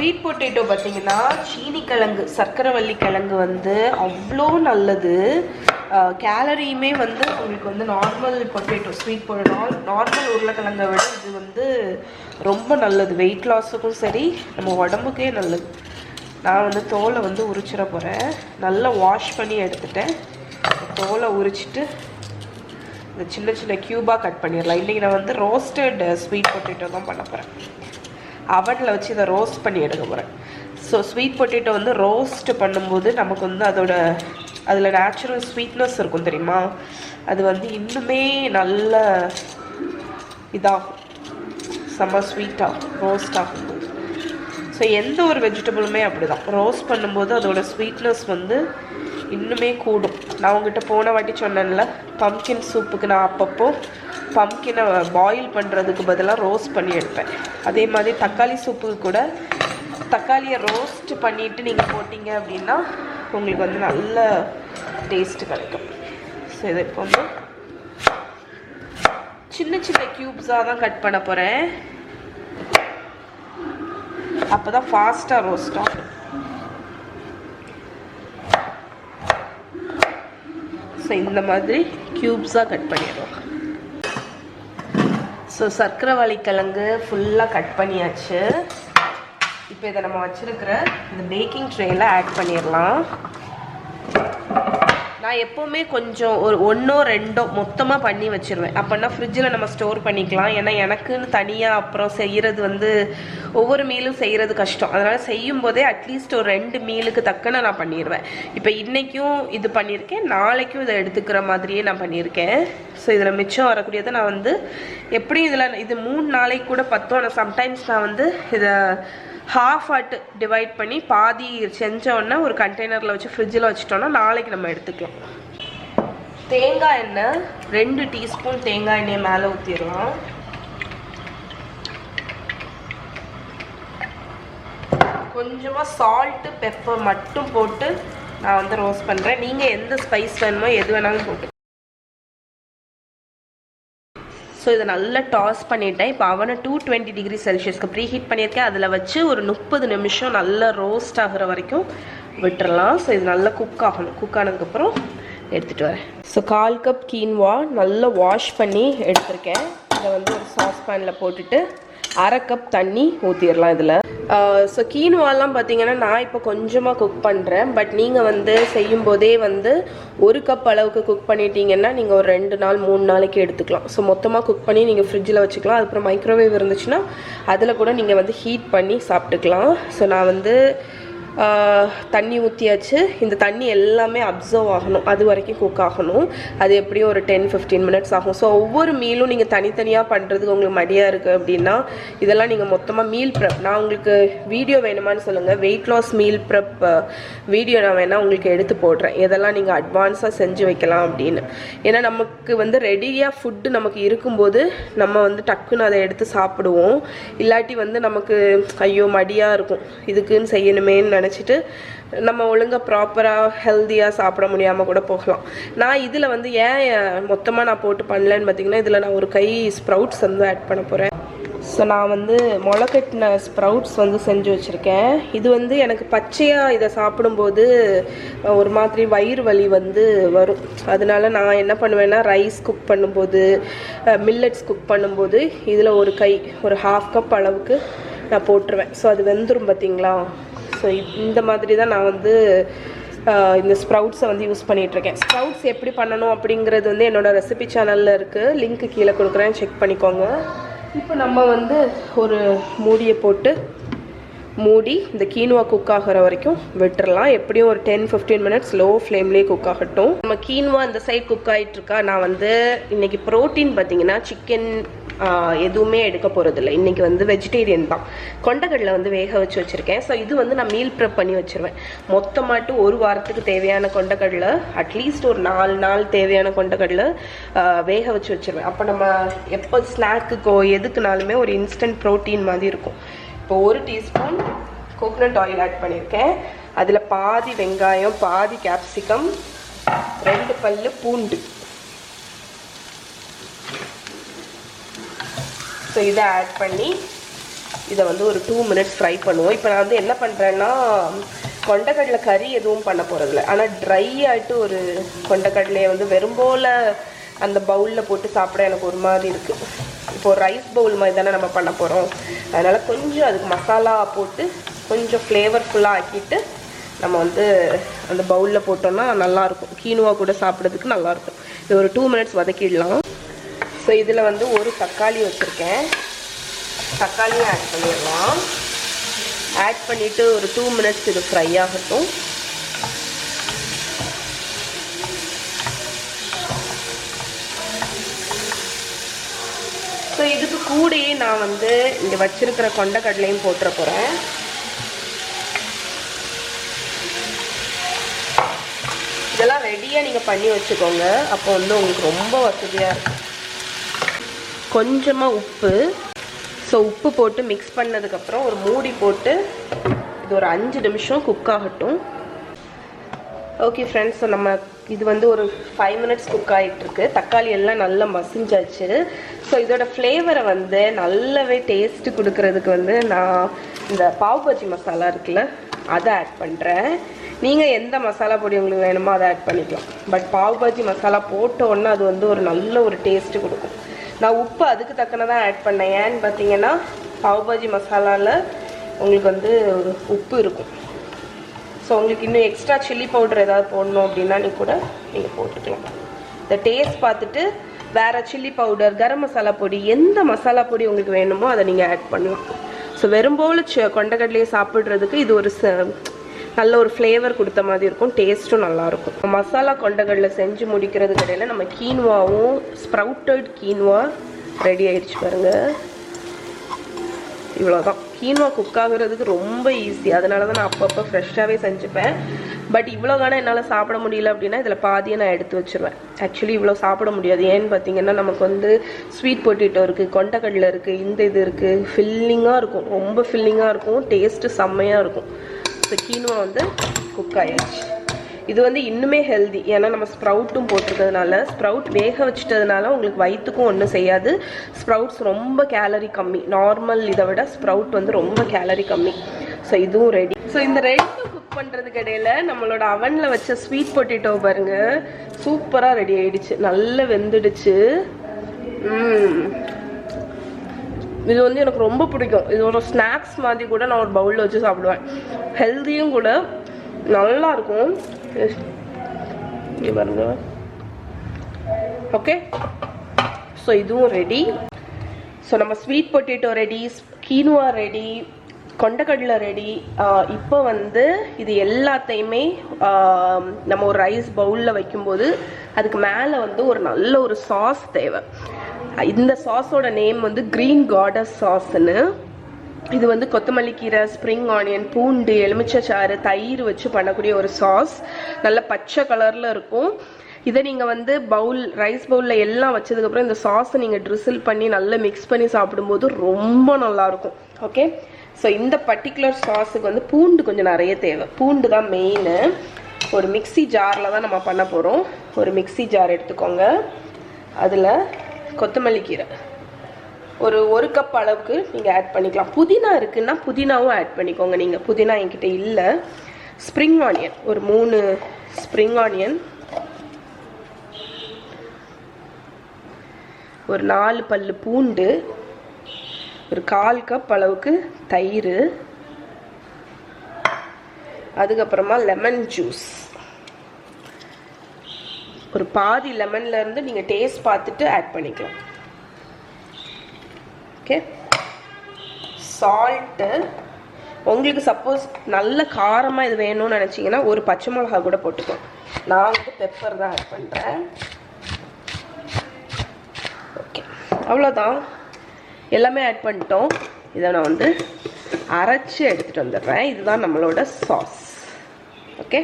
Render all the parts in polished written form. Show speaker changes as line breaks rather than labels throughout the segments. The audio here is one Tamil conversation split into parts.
ஸ்வீட் பொட்டேட்டோ பார்த்தீங்கன்னா சீனி கிழங்கு சர்க்கரைவள்ளி கிழங்கு வந்து அவ்வளோ நல்லது. கேலரியுமே வந்து உங்களுக்கு வந்து normal potato sweet potato normal உருளைக்கிழங்கை விட இது வந்து ரொம்ப நல்லது. வெயிட் லாஸுக்கும் சரி நம்ம உடம்புக்கே நல்லது. நான் வந்து தோலை வந்து உரிச்சிட போகிறேன். நல்லா வாஷ் பண்ணி எடுத்துட்டேன். தோலை உரிச்சிட்டு இந்த சின்ன சின்ன க்யூபாக கட் பண்ணிடலாம். இன்றைக்கி நான் வந்து ரோஸ்டட் ஸ்வீட் பொட்டேட்டோ தான் பண்ண போகிறேன். அவனில் வச்சு இதை ரோஸ்ட் பண்ணி எடுக்க போகிறேன். ஸோ ஸ்வீட் பொட்டேட்டோ வந்து ரோஸ்ட் பண்ணும்போது நமக்கு வந்து அதில் நேச்சுரல் ஸ்வீட்னஸ் இருக்கும் தெரியுமா, அது வந்து இன்னுமே நல்ல இதாகும், செம்ம ஸ்வீட்டாகும் ரோஸ்ட் ஆகும்போது. ஸோ எந்த ஒரு வெஜிடபிளுமே அப்படி தான் ரோஸ்ட் பண்ணும்போது அதோட ஸ்வீட்னஸ் வந்து இன்னுமே கூடும். நான் உங்ககிட்ட போன வாட்டி சொன்னேன்ல, பம்கின் சூப்புக்கு நான் அப்பப்போ பம்கினை பாயில் பண்ணுறதுக்கு பதிலாக ரோஸ்ட் பண்ணி எடுப்பேன். அதே மாதிரி தக்காளி சூப்புக்கு கூட தக்காளியை ரோஸ்ட் பண்ணிவிட்டு நீங்கள் போட்டிங்க அப்படின்னா உங்களுக்கு வந்து நல்ல டேஸ்ட்டு கிடைக்கும். ஸோ இதை இப்போ வந்து சின்ன சின்ன க்யூப்ஸாக தான் கட் பண்ண போகிறேன். அப்போ தான் ஃபாஸ்ட்டாக ரோஸ்ட் ஆகும். ஸோ இந்த மாதிரி க்யூப்ஸாக கட் பண்ணிடுவோம். ஸோ சர்க்கரைவள்ளி கிழங்கு ஃபுல்லாக கட் பண்ணியாச்சு. இப்போ இதை நம்ம வச்சுருக்கிற இந்த பேக்கிங் ட்ரேயில் ஆட் பண்ணிடலாம். நான் எப்போவுமே கொஞ்சம் ஒரு 1 or 2 மொத்தமாக பண்ணி வச்சுருவேன். அப்போனா ஃப்ரிட்ஜில் நம்ம ஸ்டோர் பண்ணிக்கலாம். ஏன்னா எனக்குன்னு தனியாக அப்புறம் செய்கிறது வந்து ஒவ்வொரு மீலும் செய்கிறது கஷ்டம். அதனால் செய்யும் போதே அட்லீஸ்ட் ஒரு 2 மீலுக்கு தக்கன நான் பண்ணிடுவேன். இப்போ இன்றைக்கும் இது பண்ணியிருக்கேன், நாளைக்கும் இதை எடுத்துக்கிற மாதிரியே நான் பண்ணியிருக்கேன். ஸோ இதில் மிச்சம் வரக்கூடியதை நான் வந்து எப்படியும் இது 3 நாளைக்கு கூட பத்தும். ஆனால் சம்டைம்ஸ் நான் வந்து இதை ஹாஃப் ஆட்டு டிவைட் பண்ணி பாதி செஞ்சோன்னா ஒரு கண்டெய்னரில் வச்சு ஃப்ரிட்ஜில் வச்சுட்டோன்னா நாளைக்கு நம்ம எடுத்துக்கலாம். தேங்காய் எண்ணெய் 2 டீஸ்பூன் தேங்காய் எண்ணெய் மேலே ஊற்றிடலாம். கொஞ்சமாக சால்ட்டு பெப்பர் மட்டும் போட்டு நான் வந்து ரோஸ்ட் பண்ணுறேன். நீங்கள் எந்த ஸ்பைஸ் வேணுமோ எது வேணாலும் போட்டு. ஸோ இதை நல்லா டாஸ் பண்ணிவிட்டேன். இப்போ அவனை 220 டிகிரி செல்சியஸ்க்கு ப்ரீ ஹீட் பண்ணியிருக்கேன். அதில் வச்சு ஒரு 30 நிமிஷம் நல்லா ரோஸ்ட் ஆகிற வரைக்கும் விட்டுறலாம். ஸோ இது நல்லா குக் ஆகணும். குக் ஆனதுக்கப்புறம் எடுத்துகிட்டு வரேன். ஸோ 1/4 கப் கீன்வா நல்லா வாஷ் பண்ணி எடுத்திருக்கேன். இதை வந்து ஒரு சாஸ் பேனில் போட்டுட்டு 1/2 கப் தண்ணி ஊற்றிடலாம் இதில். ஸோ கீனுவாலாம் பார்த்தீங்கன்னா நான் இப்போ கொஞ்சமாக குக் பண்ணுறேன். பட் நீங்கள் வந்து செய்யும் போதே வந்து 1 கப் அளவுக்கு குக் பண்ணிட்டீங்கன்னா நீங்கள் ஒரு 2 நாள் 3 நாளைக்கு எடுத்துக்கலாம். ஸோ மொத்தமாக குக் பண்ணி நீங்கள் ஃப்ரிட்ஜில் வச்சுக்கலாம். அதுக்கப்புறம் மைக்ரோவேவ் இருந்துச்சுன்னா அதில் கூட நீங்கள் வந்து ஹீட் பண்ணி சாப்பிட்டுக்கலாம். ஸோ நான் வந்து தண்ணி ஊற்றியாச்சு. இந்த தண்ணி எல்லாமே அப்சர்வ் ஆகணும், அது வரைக்கும் குக் ஆகணும். அது எப்படியும் ஒரு 10-15 மினிட்ஸ் ஆகும். ஸோ ஒவ்வொரு மீலும் நீங்கள் தனித்தனியாக பண்ணுறதுக்கு உங்களுக்கு மடியாக இருக்குது அப்படின்னா இதெல்லாம் நீங்கள் மொத்தமாக மீல் ப்ரெப், நான் உங்களுக்கு வீடியோ வேணுமான்னு சொல்லுங்கள், weight loss meal prep video நான் வேணால் உங்களுக்கு எடுத்து போடுறேன். இதெல்லாம் நீங்கள் அட்வான்ஸாக செஞ்சு வைக்கலாம் அப்படின்னு. ஏன்னா நமக்கு வந்து ரெடியாக ஃபுட்டு நமக்கு இருக்கும்போது நம்ம வந்து டக்குன்னு அதை எடுத்து சாப்பிடுவோம். இல்லாட்டி வந்து நமக்கு ஐயோ மடியாக இருக்கும் இதுக்குன்னு செய்யணுமேன்னு நினச்சிட்டு நம்ம ஒழுங்காக ப்ராப்பராக ஹெல்த்தியாக சாப்பிட முடியாமல் கூட போகலாம். நான் இதில் வந்து ஏன் மொத்தமாக நான் போட்டு பண்ணலன்னு பார்த்தீங்கன்னா, இதில் நான் ஒரு கை ஸ்ப்ரவுட்ஸ் வந்து ஆட் பண்ண போகிறேன். ஸோ நான் வந்து முளைக்கட்டின ஸ்ப்ரவுட்ஸ் வந்து செஞ்சு வச்சுருக்கேன். இது வந்து எனக்கு பச்சையாக இதை சாப்பிடும்போது ஒரு மாதிரி வயிறு வலி வந்து வரும். அதனால நான் என்ன பண்ணுவேன்னா, ரைஸ் குக் பண்ணும்போது மில்லட்ஸ் குக் பண்ணும்போது இதில் ஒரு 1/2 கப் அளவுக்கு நான் போட்டுருவேன். ஸோ அது வெந்துடும் பார்த்தீங்களா. ஸோ இந்த மாதிரி தான் நான் வந்து இந்த ஸ்ப்ரவுட்ஸை வந்து யூஸ் பண்ணிகிட்ருக்கேன். ஸ்ப்ரவுட்ஸ் எப்படி பண்ணணும் அப்படிங்கிறது வந்து என்னோடய ரெசிபி சேனலில் இருக்குது, லிங்க்கு கீழே கொடுக்குறேன், செக் பண்ணிக்கோங்க. இப்போ நம்ம வந்து ஒரு மூடியை போட்டு மூடி இந்த கீனுவா குக் ஆகிற வரைக்கும் விட்டுறலாம். எப்படியும் ஒரு 10-15 மினிட்ஸ் லோ ஃப்ளேம்லேயே குக் ஆகட்டும். நம்ம கீனுவா இந்த சைட் குக் ஆகிட்டுருக்கா. நான் வந்து இன்றைக்கி ப்ரோட்டீன் பார்த்திங்கன்னா சிக்கன் எதுவுமே எடுக்க போகிறதில்ல. இன்றைக்கி வந்து வெஜிடேரியன் தான். கொண்டக்கடலை வந்து வேக வச்சு வச்சுருக்கேன். ஸோ இது வந்து நான் மீல் ப்ரெப் பண்ணி வச்சுருவேன். மொத்தமாட்டு ஒரு வாரத்துக்கு தேவையான கொண்டக்கடலை, அட்லீஸ்ட் ஒரு 4 நாள் தேவையான கொண்டக்கடலை வேக வச்சு வச்சுருவேன். அப்போ நம்ம எப்போ ஸ்நாக்குக்கோ எதுக்குனாலுமே ஒரு இன்ஸ்டன்ட் ப்ரோட்டீன் மாதிரி இருக்கும். இப்போ 1 டீஸ்பூன் கோகனட் ஆயில் ஆட் பண்ணியிருக்கேன். அதில் பாதி வெங்காயம், பாதி கேப்சிகம், 2 பல்லு பூண்டு. ஸோ இதை ஆட் பண்ணி இதை வந்து ஒரு 2 மினிட்ஸ் ஃப்ரை பண்ணுவோம். இப்போ நான் வந்து என்ன பண்ணுறேன்னா கொண்டைக்கடலை கறி எதுவும் பண்ண போகிறதில்ல, ஆனால் ட்ரை ஆகிட்டு ஒரு கொண்டைக்கடலையை வந்து வெறும்போல் அந்த பவுலில் போட்டு சாப்பிட எனக்கு ஒரு மாதிரி இருக்குது. இப்போது ரைஸ் பவுல் மாதிரி தானே நம்ம பண்ண போகிறோம், அதனால் கொஞ்சம் அதுக்கு மசாலா போட்டு கொஞ்சம் ஃப்ளேவர்ஃபுல்லாக ஆக்கிட்டு நம்ம வந்து அந்த பவுலில் போட்டோம்னா நல்லாயிருக்கும். கீனுவா கூட சாப்பிட்றதுக்கு நல்லாயிருக்கும். இது ஒரு 2 மினிட்ஸ் வதக்கிடலாம். ஸோ இதில் வந்து ஒரு தக்காளி வச்சுருக்கேன், தக்காளியும் ஆட் பண்ணிடலாம். ஆட் பண்ணிவிட்டு ஒரு 2 மினிட்ஸ் இது ஃப்ரை ஆகட்டும். ஸோ இதுக்கு கூடயே நான் வந்து இங்கே வச்சிருக்கிற கொண்டைக்கடலையும் போட்டுற போகிறேன். இதெல்லாம் ரெடியாக நீங்கள் பண்ணி வச்சுக்கோங்க, அப்போ வந்து உங்களுக்கு ரொம்ப வசதியாக இருக்கும். கொஞ்சமாக உப்பு. ஸோ உப்பு போட்டு மிக்ஸ் பண்ணதுக்கப்புறம் ஒரு மூடி போட்டு இது ஒரு 5 நிமிஷம் குக் ஆகட்டும். ஓகே ஃப்ரெண்ட்ஸ், ஸோ நம்ம இது வந்து ஒரு 5 மினிட்ஸ் குக் ஆகிட்டுருக்கு. தக்காளி எல்லாம் நல்லா மசிஞ்சாச்சு. ஸோ இதோட ஃப்ளேவரை வந்து நல்லாவே டேஸ்ட்டு கொடுக்கறதுக்கு வந்து நான் இந்த பாவ் பாஜி மசாலா இருக்குல்ல, அதை ஆட் பண்ணுறேன். நீங்கள் எந்த மசாலா பொடி உங்களுக்கு வேணுமோ அதை ஆட் பண்ணிக்கலாம். பட் பாவ் பாஜி மசாலா போட்டோன்னே அது வந்து ஒரு நல்ல ஒரு டேஸ்ட்டு கொடுக்கும். நான் உப்பு அதுக்கு தக்கனதான் ஆட் பண்ணேன். ஏன்னு பார்த்தீங்கன்னா பாவ் பாஜி மசாலாவில் உங்களுக்கு வந்து ஒரு உப்பு இருக்கும். ஸோ உங்களுக்கு இன்னும் எக்ஸ்ட்ரா சில்லி பவுடர் ஏதாவது போடணும் அப்படின்னா நீங்கள் போட்டுக்கலாம். இந்த டேஸ்ட் பார்த்துட்டு வேறு சில்லி பவுடர், கரம் மசாலா பொடி, எந்த மசாலா பொடி உங்களுக்கு வேணுமோ அதை நீங்கள் ஆட் பண்ணலாம். ஸோ வெறும்போல் கொண்டைக்கடலையை சாப்பிட்றதுக்கு இது ஒரு நல்ல ஒரு ஃப்ளேவர் கொடுத்த மாதிரி இருக்கும், டேஸ்ட்டும் நல்லாயிருக்கும். மசாலா கொண்டைக்கடலை செஞ்சு முடிக்கிறதுக்கு இடையில நம்ம கீன்வாவும் ஸ்ப்ரவுட்டட் கீன்வா ரெடி ஆயிடுச்சு பாருங்கள். இவ்வளோதான். கீன்வா குக் ஆகுறதுக்கு ரொம்ப ஈஸி, அதனால தான் நான் அப்பப்போ ஃப்ரெஷ்ஷாகவே செஞ்சுப்பேன். பட் இவ்வளோ காணம் என்னால் சாப்பிட முடியல அப்படின்னா இதில் பாதியை நான் எடுத்து வச்சுருவேன். ஆக்சுவலி இவ்வளோ சாப்பிட முடியாது. ஏன்னு பார்த்தீங்கன்னா நமக்கு வந்து ஸ்வீட் பொட்டேட்டோ இருக்குது, கொண்டைக்கடலை இருக்குது, இந்த இது இருக்குது, ஃபில்லிங்காக இருக்கும், ரொம்ப ஃபில்லிங்காக இருக்கும், டேஸ்ட்டு செம்மையாக இருக்கும். ஸோ கீனுவா வந்து குக் ஆகிடுச்சு. இது வந்து இன்னுமே ஹெல்தி, ஏன்னா நம்ம ஸ்ப்ரவுட்டும் போட்டிருக்கிறதுனால, ஸ்ப்ரவுட் வேக வச்சுட்டதுனால உங்களுக்கு வயிற்றுக்கும் ஒன்றும் செய்யாது. ஸ்ப்ரவுட்ஸ் ரொம்ப கேலரி கம்மி, நார்மல் இதை விட ஸ்ப்ரவுட் வந்து ரொம்ப கேலரி கம்மி. ஸோ இதுவும் ரெடி. ஸோ இந்த ரெண்டும் குக் பண்ணுறதுக்கு இடையில நம்மளோட அவனில் வச்ச ஸ்வீட் பொட்டேட்டோ பாருங்கள், சூப்பராக ரெடி ஆகிடுச்சு, நல்லா வெந்துடுச்சு. இது வந்து எனக்கு ரொம்ப பிடிக்கும். இது ஒரு ஸ்நாக்ஸ் மாதிரி கூட நான் ஒரு பவுலில் வச்சு சாப்பிடுவேன். ஹெல்த்தியும் கூட, நல்லா இருக்கும். பாருங்க. ஓகே, ஸோ இதுவும் ரெடி. ஸோ நம்ம sweet potato ready, quinoa ready, கொண்டைக்கடலை ரெடி. இப்போ வந்து இது எல்லாத்தையுமே நம்ம ஒரு ரைஸ் பவுலில் வைக்கும்போது அதுக்கு மேலே வந்து ஒரு நல்ல ஒரு சாஸ் தேவை. இந்த சாஸோட நேம் வந்து கிரீன் காடஸ் சாஸ்ன்னு. இது வந்து கொத்தமல்லி கீரை, ஸ்ப்ரிங் ஆனியன், பூண்டு, எலுமிச்சைச்சாறு, தயிர் வச்சு பண்ணக்கூடிய ஒரு சாஸ். நல்ல பச்சை கலரில் இருக்கும். இதை நீங்கள் வந்து ரைஸ் பவுலில் எல்லாம் வச்சதுக்கப்புறம் இந்த சாஸை நீங்கள் ட்ரிசில் பண்ணி நல்லா மிக்ஸ் பண்ணி சாப்பிடும்போது ரொம்ப நல்லாயிருக்கும். ஓகே, ஸோ இந்த பர்டிகுலர் சாஸுக்கு வந்து பூண்டு கொஞ்சம் நிறைய தேவை. பூண்டு தான் மெயின். ஒரு மிக்சி ஜாரில் தான் நம்ம பண்ண போகிறோம். ஒரு மிக்சி ஜார் எடுத்துக்கோங்க. அதில் கொத்தமல்லி கீரை ஒரு கப் அளவுக்கு நீங்கள் ஆட் பண்ணிக்கலாம். புதினா இருக்குன்னா புதினாவும் ஆட் பண்ணிக்கோங்க நீங்கள். புதினா என்கிட்ட இல்லை. ஸ்ப்ரிங் ஆனியன் ஒரு 3 ஸ்ப்ரிங் ஆனியன், ஒரு 4 பல்லு பூண்டு, ஒரு 1/4 கப் அளவுக்கு தயிர், அதுக்கப்புறமா லெமன் ஜூஸ். ஒரு பாதி லெமன்லேருந்து நீங்கள் டேஸ்ட் பார்த்துட்டு ஆட் பண்ணிக்கலாம். ஓகே, சால்ட்டு உங்களுக்கு சப்போஸ் நல்ல காரமாக இது வேணும்னு நினச்சிங்கன்னா ஒரு பச்சை மிளகா கூட போட்டுக்கோங்க. நான் வந்து பெப்பர் தான் ஆட் பண்ணுறேன். ஓகே, அவ்வளோதான், எல்லாமே ஆட் பண்ணிட்டோம். இதை நான் வந்து அரைச்சி எடுத்துகிட்டு வந்துடுறேன். இதுதான் நம்மளோட சாஸ். ஓகே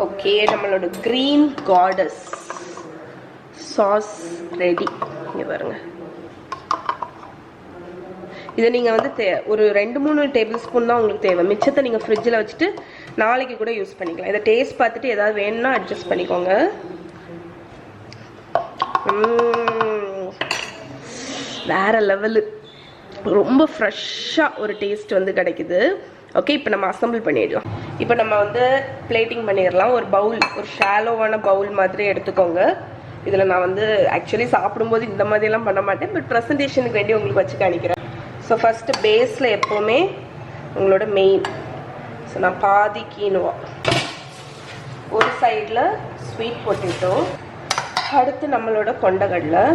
ஓகே, நம்மளோட கிரீன் காடஸ் சாஸ் ரெடி. இங்கே பாருங்க. இதை நீங்கள் வந்து ஒரு 2-3 டேபிள் ஸ்பூன் தான் உங்களுக்கு தேவை. மிச்சத்தை நீங்கள் ஃப்ரிட்ஜில் வச்சுட்டு நாளைக்கு கூட யூஸ் பண்ணிக்கலாம். இதை டேஸ்ட் பார்த்துட்டு ஏதாவது வேணும்னா அட்ஜஸ்ட் பண்ணிக்கோங்க. வேற லெவலு. ரொம்ப ஃப்ரெஷ்ஷாக ஒரு டேஸ்ட் வந்து கிடைக்குது. ஓகே, இப்போ நம்ம அசம்பிள் பண்ணிடலாம். இப்போ நம்ம வந்து பிளேட்டிங் பண்ணிடலாம். ஒரு பவுல், ஒரு ஷாலோவான பவுல் மாதிரி எடுத்துக்கோங்க. இதில் நான் வந்து ஆக்சுவலி சாப்பிடும்போது இந்த மாதிரிலாம் பண்ண மாட்டேன், பட் ப்ரெசன்டேஷனுக்கு வேண்டி உங்களுக்கு வச்சு காணிக்கிறேன். ஸோ ஃபஸ்ட்டு பேஸில் எப்போவுமே உங்களோட மெயின், ஸோ நான் பாதி கீனுவா, ஒரு சைடில் ஸ்வீட் பொட்டேட்டோ, அடுத்து நம்மளோட கொண்டக்கடலை.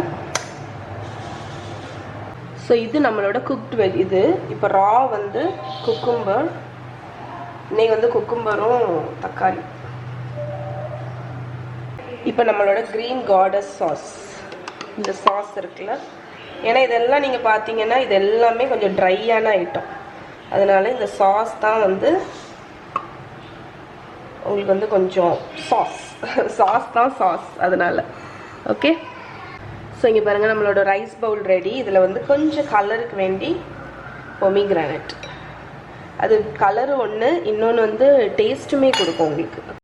ஸோ இது நம்மளோட குக்டு வெஜ். இது இப்போ ரா வந்து குக்கும்பர், இன்னைக்கு வந்து குக்கும்பரும் தக்காளி. இப்போ நம்மளோட க்ரீன் கார்டஸ் சாஸ், இந்த சாஸ் இருக்குல்ல, ஏன்னா இதெல்லாம் நீங்கள் பார்த்தீங்கன்னா இது எல்லாமே கொஞ்சம் ட்ரையான ஐட்டம், அதனால இந்த சாஸ் தான் வந்து உங்களுக்கு வந்து கொஞ்சம் சாஸ் தான் சாஸ் அதனால. ஓகே, ஸோ இங்கே பாருங்கள் நம்மளோட ரைஸ் பவுல் ரெடி. இதில் வந்து கொஞ்சம் கலருக்கு வேண்டி பொமிகிரானட், அது கலரு ஒன்று, இன்னொன்று வந்து டேஸ்ட்டுமே கொடுக்கும் உங்களுக்கு.